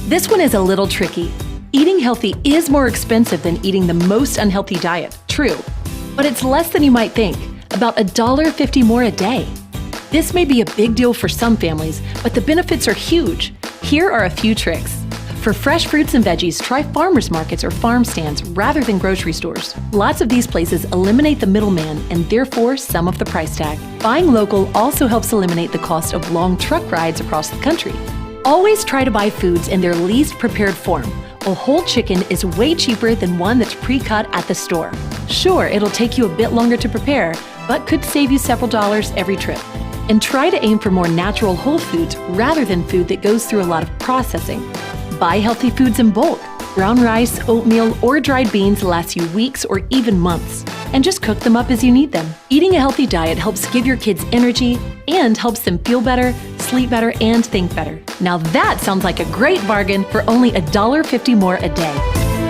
This one is a little tricky. Eating healthy is more expensive than eating the most unhealthy diet, true. But it's less than you might think, about $1.50 more a day. This may be a big deal for some families, but the benefits are huge. Here are a few tricks. For fresh fruits and veggies, try farmers markets or farm stands rather than grocery stores. Lots of these places eliminate the middleman and therefore some of the price tag. Buying local also helps eliminate the cost of long truck rides across the country. Always try to buy foods in their least prepared form. A whole chicken is way cheaper than one that's pre-cut at the store. Sure, it'll take you a bit longer to prepare, but could save you several dollars every trip. And try to aim for more natural whole foods rather than food that goes through a lot of processing. Buy healthy foods in bulk. Brown rice, oatmeal, or dried beans last you weeks or even months. And just cook them up as you need them. Eating a healthy diet helps give your kids energy and helps them feel better, sleep better, and think better. Now that sounds like a great bargain for only $1.50 more a day.